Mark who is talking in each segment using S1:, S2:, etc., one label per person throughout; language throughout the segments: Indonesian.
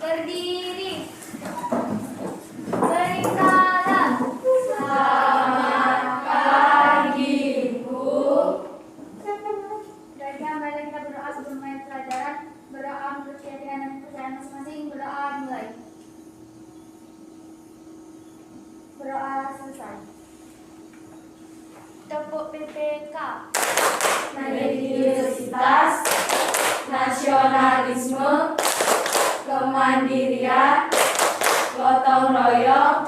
S1: Berdiri. Bersalam. Selamat pagi, Bu. Dari mari kita berdoa sebelum mulai pelajaran. Berdoa menurut keyakinan dan kepercayaan masing-masing. Berdoa mulai. Berdoa selesai. Tepuk PPK.
S2: Religiositas, nasionalisme, kemandirian, gotong royong,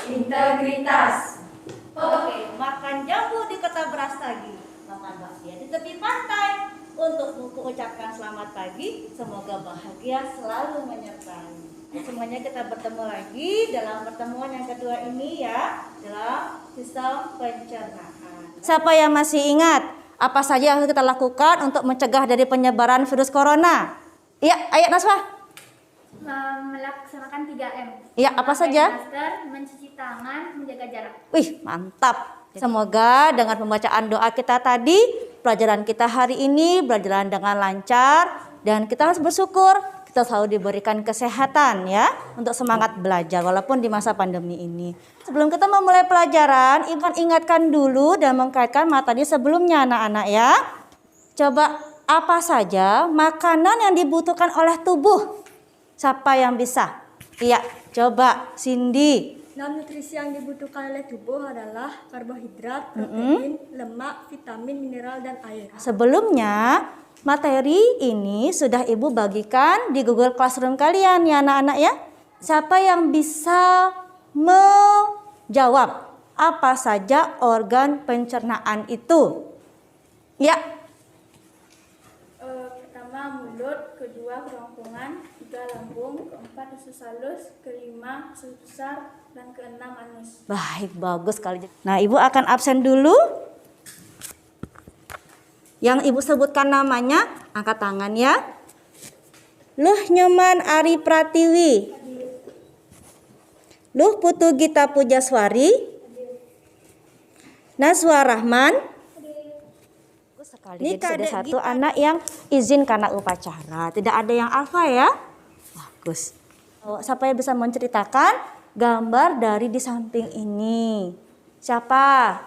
S2: integritas.
S3: Oke, makan jambu di kota Brastagi, makan bakpia di tepi pantai. Untuk buku ucapkan selamat pagi, semoga bahagia selalu menyertai. Semuanya kita bertemu lagi dalam pertemuan yang kedua ini ya, dalam sistem pencernaan. Siapa yang masih ingat apa saja yang kita lakukan untuk mencegah dari penyebaran virus corona? Iya, ayo Naswa.
S1: Melaksanakan 3M.
S3: Iya, apa saja?
S1: Masker, mencuci tangan, menjaga jarak.
S3: Wih, mantap. Semoga dengan pembacaan doa kita tadi, pelajaran kita hari ini berjalan dengan lancar dan kita harus bersyukur kita selalu diberikan kesehatan ya untuk semangat belajar walaupun di masa pandemi ini. Sebelum kita memulai pelajaran, Ibu ingatkan dulu dan mengkaitkan materi sebelumnya anak-anak ya. Coba apa saja makanan yang dibutuhkan oleh tubuh? Siapa yang bisa? Iya, coba Cindy.
S4: Dalam nutrisi yang dibutuhkan oleh tubuh adalah karbohidrat, protein, lemak, vitamin, mineral, dan air.
S3: Sebelumnya, materi ini sudah Ibu bagikan di Google Classroom kalian ya anak-anak ya. Siapa yang bisa menjawab apa saja organ pencernaan itu? Ya.
S4: Pertama mulut, kedua kerongkongan, ketiga lambung, keempat usus halus, kelima usus besar, dan keenam anus.
S3: Baik, bagus sekali. Nah, Ibu akan absen dulu. Yang Ibu sebutkan namanya, angkat tangan ya. Luh Nyoman Ari Pratiwi. Luh Putu Gita Pujaswari. Nazwa Rahman. Sekali. Jadi ada satu anak yang izin karena upacara. Tidak ada yang alfa ya. Bagus. Siapa yang bisa menceritakan gambar dari di samping ini? Siapa?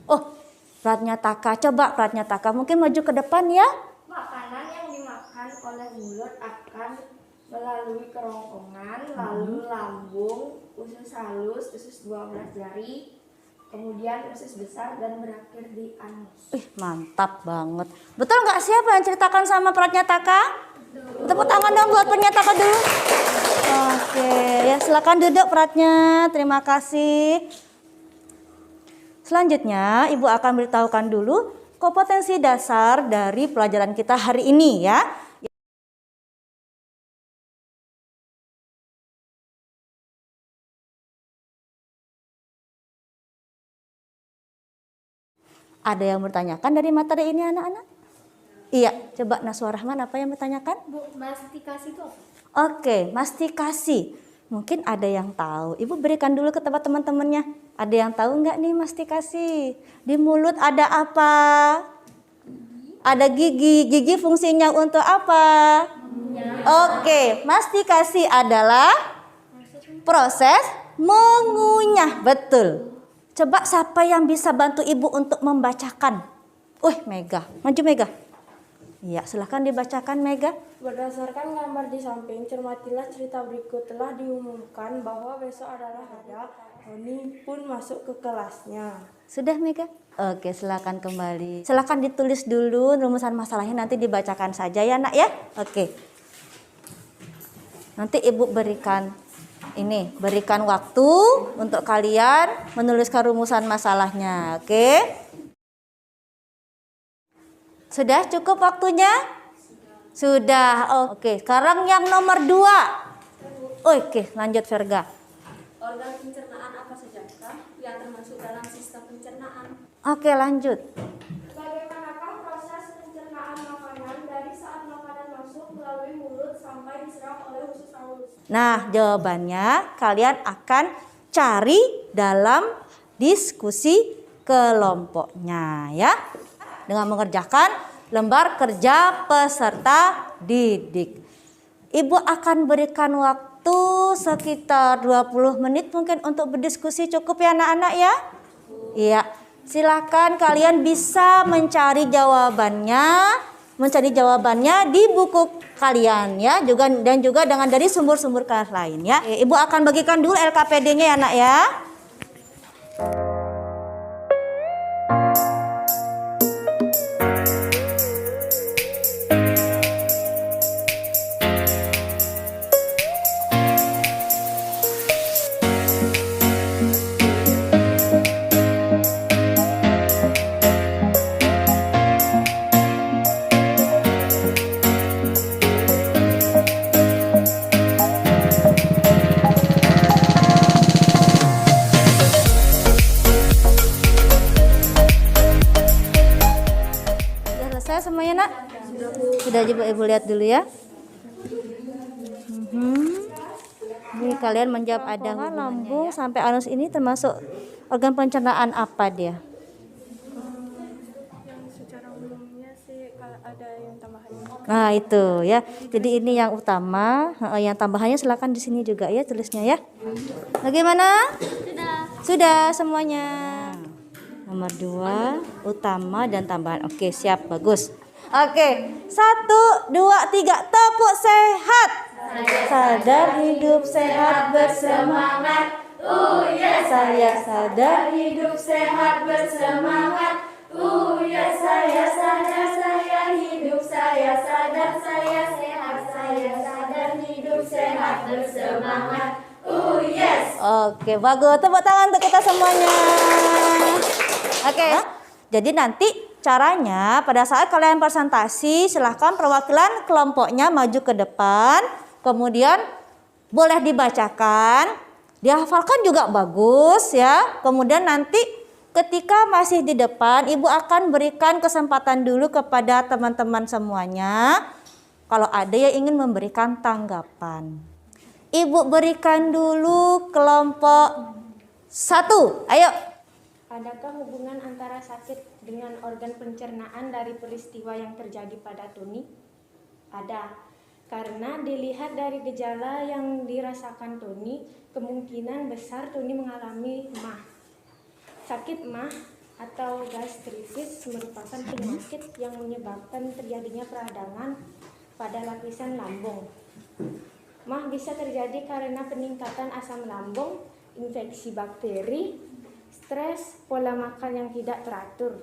S3: Oh, Pratnyataka. Coba Pratnyataka mungkin maju ke depan ya.
S5: Makanan yang dimakan oleh mulut akan melalui kerongkongan, lalu lambung, usus halus, usus 12 jari, kemudian usus besar dan berakhir di anus.
S3: Mantap banget. Betul nggak siapa yang ceritakan sama Pratnyataka? Tepuk tangan dong buat Pratnyataka dulu. Oke, ya silakan duduk Pratnya. Terima kasih. Selanjutnya, Ibu akan beritahukan dulu kompetensi dasar dari pelajaran kita hari ini ya. Ada yang bertanyakan dari materi ini anak-anak? Iya, coba Naswa Rahman apa yang bertanyakan?
S1: Bu, mastikasi itu apa?
S3: Oke, mastikasi. Mungkin ada yang tahu. Ibu berikan dulu ke tempat teman-temannya. Ada yang tahu nggak nih mastikasi? Di mulut ada apa? Ada gigi. Gigi fungsinya untuk apa? Oke, mastikasi adalah proses mengunyah. Betul. Coba siapa yang bisa bantu Ibu untuk membacakan? Mega. Maju Mega. Iya, silahkan dibacakan Mega.
S4: Berdasarkan gambar di samping, cermatilah cerita berikut. Telah diumumkan bahwa besok adalah hari. Tony pun masuk ke kelasnya.
S3: Sudah Mega? Oke, silakan kembali. Silakan ditulis dulu rumusan masalahnya, nanti dibacakan saja ya nak ya. Oke. Nanti Ibu berikan waktu untuk kalian menuliskan rumusan masalahnya. Oke? Sudah cukup waktunya? Sudah. Oke, sekarang yang nomor 2. Oke, lanjut Verga.
S4: Organ pencernaan apa sajakah yang termasuk dalam sistem pencernaan?
S3: Oke, lanjut.
S4: Bagaimanakah proses pencernaan makanan dari saat makanan masuk melalui mulut sampai diserap oleh usus halus?
S3: Nah, jawabannya kalian akan cari dalam diskusi kelompoknya ya. Dengan mengerjakan lembar kerja peserta didik. Ibu akan berikan waktu sekitar 20 menit mungkin untuk berdiskusi, cukup ya anak-anak ya? Iya, silakan kalian bisa mencari jawabannya di buku kalian ya, dan juga dengan dari sumber-sumber kelas lain ya. Ibu akan bagikan dulu LKPD-nya ya anak ya. Semuanya nak? Sudah coba ibu lihat dulu ya. Ini kalian menjawab ada lambung ya. Sampai anus ini termasuk organ pencernaan apa dia?
S4: Yang secara umumnya sih ada yang tambahannya.
S3: Nah itu ya. Jadi ini yang utama. Yang tambahannya silakan di sini juga ya tulisnya ya. Bagaimana? Sudah semuanya. Nomor 2, utama dan tambahan. Oke, siap, bagus. Oke, 1, 2, 3, tepuk sehat. Sadar hidup sehat bersemangat. Yes, saya sadar hidup sehat bersemangat. Yes, saya sadar saya hidup saya sadar saya sehat saya sadar hidup sehat bersemangat. Yes. Oke, bagus. Tepuk tangan untuk kita semuanya. Oke, jadi nanti caranya pada saat kalian presentasi silahkan perwakilan kelompoknya maju ke depan, kemudian boleh dibacakan, dihafalkan juga bagus ya. Kemudian nanti ketika masih di depan, ibu akan berikan kesempatan dulu kepada teman-teman semuanya kalau ada yang ingin memberikan tanggapan. Ibu berikan dulu kelompok 1, ayo.
S6: Adakah hubungan antara sakit dengan organ pencernaan dari peristiwa yang terjadi pada Tony? Ada, karena dilihat dari gejala yang dirasakan Tony, kemungkinan besar Tony mengalami MAH. Sakit MAH atau gastritis merupakan penyakit yang menyebabkan terjadinya peradangan pada lapisan lambung. MAH bisa terjadi karena peningkatan asam lambung, infeksi bakteri, stres, pola makan yang tidak teratur.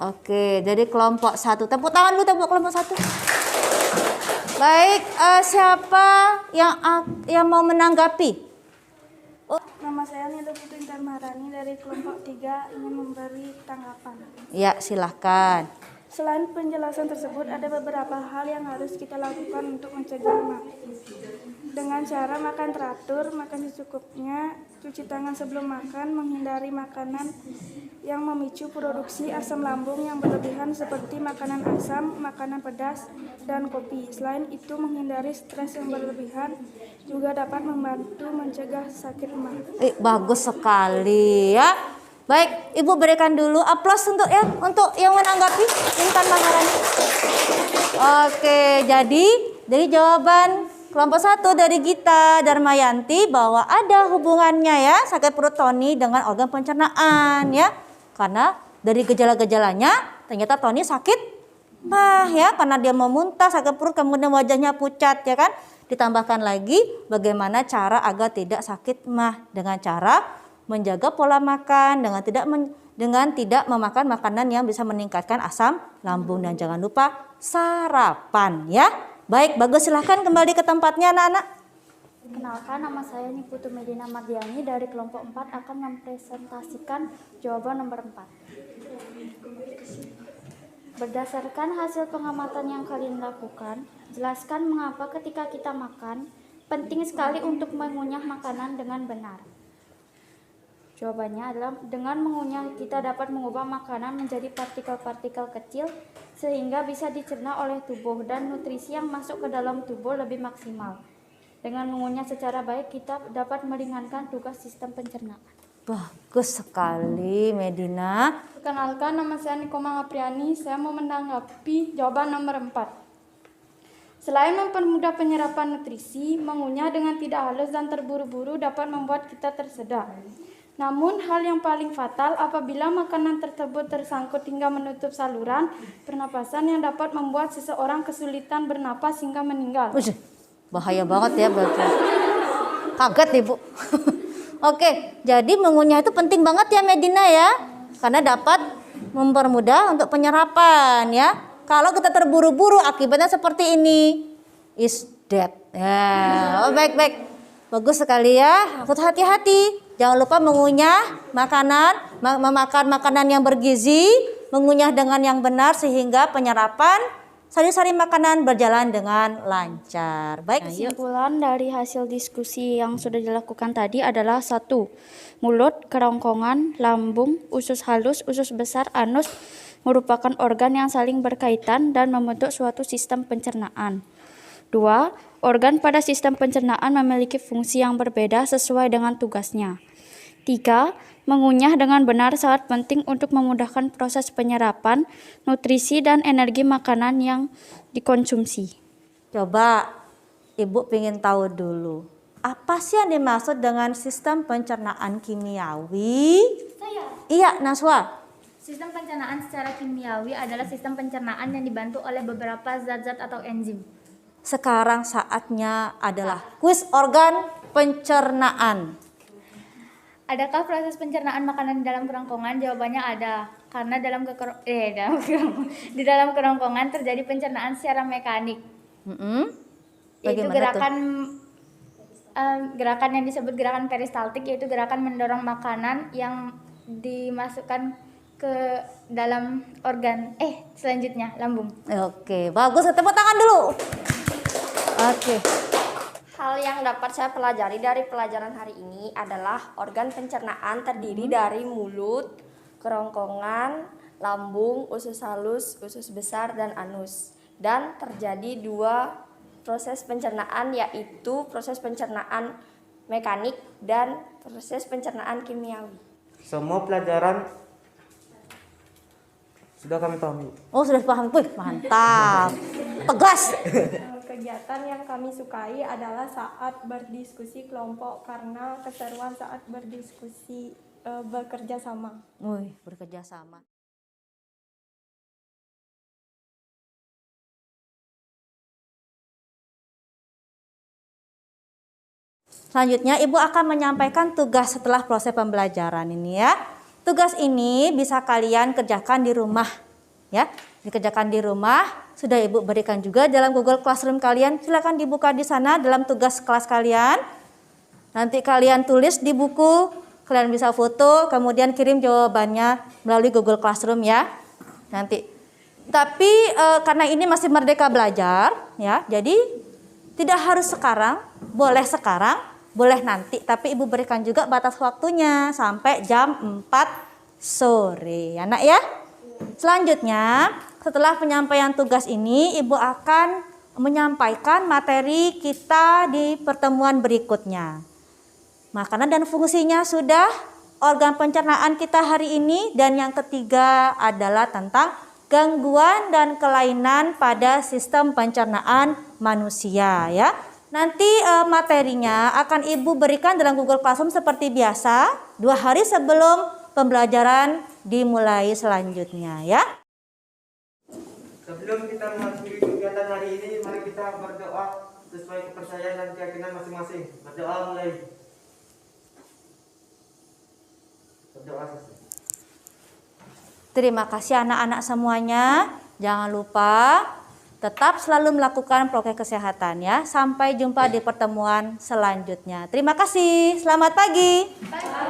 S3: Oke, dari kelompok 1. Tepuk tangan dulu tepuk kelompok 1. Baik, siapa yang mau menanggapi?
S4: Nama saya Nida Putri Intan Maharani dari kelompok 3 ingin memberi tanggapan.
S3: Ya, silahkan.
S4: Selain penjelasan tersebut, ada beberapa hal yang harus kita lakukan untuk mencegah MAH. Dengan cara makan teratur, makan secukupnya, cuci tangan sebelum makan, menghindari makanan yang memicu produksi asam lambung yang berlebihan seperti makanan asam, makanan pedas, dan kopi. Selain itu, menghindari stres yang berlebihan juga dapat membantu mencegah sakit MAH.
S3: Bagus sekali ya. Baik, Ibu berikan dulu aplaus untuk yang menanggapi Intan Maharani. Oke, jadi dari jawaban kelompok 1 dari Gita Darmayanti bahwa ada hubungannya ya sakit perut Tony dengan organ pencernaan ya. Karena dari gejala-gejalanya ternyata Tony sakit MAH ya, karena dia memuntah, sakit perut, kemudian wajahnya pucat ya kan. Ditambahkan lagi bagaimana cara agar tidak sakit MAH dengan cara menjaga pola makan dengan tidak memakan makanan yang bisa meningkatkan asam lambung, dan jangan lupa sarapan ya. Baik, bagus, silahkan kembali ke tempatnya anak-anak.
S1: Kenalkan, nama saya Niputu Medina Mardiani dari kelompok 4 akan mempresentasikan jawaban nomor 4. Berdasarkan hasil pengamatan yang kalian lakukan, jelaskan mengapa ketika kita makan, penting sekali untuk mengunyah makanan dengan benar. Jawabannya adalah dengan mengunyah kita dapat mengubah makanan menjadi partikel-partikel kecil sehingga bisa dicerna oleh tubuh dan nutrisi yang masuk ke dalam tubuh lebih maksimal. Dengan mengunyah secara baik kita dapat meringankan tugas sistem pencernaan.
S3: Bagus sekali Medina.
S4: Perkenalkan, nama saya Nikoma Apriani. Saya mau menanggapi jawaban nomor 4. Selain mempermudah penyerapan nutrisi, mengunyah dengan tidak halus dan terburu-buru dapat membuat kita tersedak. Namun, hal yang paling fatal apabila makanan tersebut tersangkut hingga menutup saluran pernapasan yang dapat membuat seseorang kesulitan bernapas hingga meninggal.
S3: Ush, bahaya banget ya berarti. Kaget Ibu. Oke, jadi mengunyah itu penting banget ya Medina ya. Karena dapat mempermudah untuk penyerapan ya. Kalau kita terburu-buru akibatnya seperti ini, is dead. Ya, baik. Bagus sekali ya. Harus hati-hati. Jangan lupa mengunyah makanan, memakan makanan yang bergizi, mengunyah dengan yang benar sehingga penyerapan sari-sari makanan berjalan dengan lancar. Baik,
S1: Kesimpulan dari hasil diskusi yang sudah dilakukan tadi adalah 1. Mulut, kerongkongan, lambung, usus halus, usus besar, anus merupakan organ yang saling berkaitan dan membentuk suatu sistem pencernaan. 2. Organ pada sistem pencernaan memiliki fungsi yang berbeda sesuai dengan tugasnya. 3. Mengunyah dengan benar sangat penting untuk memudahkan proses penyerapan, nutrisi, dan energi makanan yang dikonsumsi.
S3: coba Ibu pengen tahu dulu. Apa sih yang dimaksud dengan sistem pencernaan kimiawi? Iya, Naswa.
S2: Sistem pencernaan secara kimiawi adalah sistem pencernaan yang dibantu oleh beberapa zat-zat atau enzim.
S3: Sekarang saatnya adalah kuis organ pencernaan.
S2: Adakah proses pencernaan makanan di dalam kerongkongan? Jawabannya ada. Karena di dalam kerongkongan terjadi pencernaan secara mekanik. Yaitu gerakan yang disebut gerakan peristaltik, yaitu gerakan mendorong makanan yang dimasukkan ke dalam organ selanjutnya lambung.
S3: Oke, bagus. Tepuk tangan dulu. Oke.
S5: Hal yang dapat saya pelajari dari pelajaran hari ini adalah organ pencernaan terdiri dari mulut, kerongkongan, lambung, usus halus, usus besar, dan anus. Dan terjadi 2 proses pencernaan, yaitu proses pencernaan mekanik dan proses pencernaan kimiawi.
S7: Semua pelajaran sudah kami pahami.
S3: Oh, sudah paham. Wih, mantap. Tegas.
S4: Kegiatan yang kami sukai adalah saat berdiskusi kelompok karena keseruan saat berdiskusi bekerja sama.
S3: Wih, bekerja sama. Selanjutnya Ibu akan menyampaikan tugas setelah proses pembelajaran ini ya. Tugas ini bisa kalian kerjakan di rumah ya. Dikerjakan di rumah, sudah Ibu berikan juga dalam Google Classroom kalian. Silakan dibuka di sana dalam tugas kelas kalian. Nanti kalian tulis di buku, kalian bisa foto, kemudian kirim jawabannya melalui Google Classroom ya. Nanti. Tapi karena ini masih merdeka belajar ya. Jadi tidak harus sekarang, boleh sekarang, boleh nanti, tapi Ibu berikan juga batas waktunya sampai jam 4 sore ya nak ya. Selanjutnya setelah penyampaian tugas ini Ibu akan menyampaikan materi kita di pertemuan berikutnya. Makanan dan fungsinya sudah, organ pencernaan kita hari ini, dan yang ketiga adalah tentang gangguan dan kelainan pada sistem pencernaan manusia ya. Nanti materinya akan Ibu berikan dalam Google Classroom seperti biasa 2 hari sebelum pembelajaran dimulai selanjutnya ya.
S7: Sebelum kita mengakhiri kegiatan hari ini, mari kita berdoa sesuai kepercayaan dan keyakinan masing-masing. Berdoa mulai. Berdoa selesai.
S3: Terima kasih anak-anak semuanya. Jangan lupa tetap selalu melakukan prokes kesehatan ya. Sampai jumpa di pertemuan selanjutnya. Terima kasih. Selamat pagi.
S2: Bye.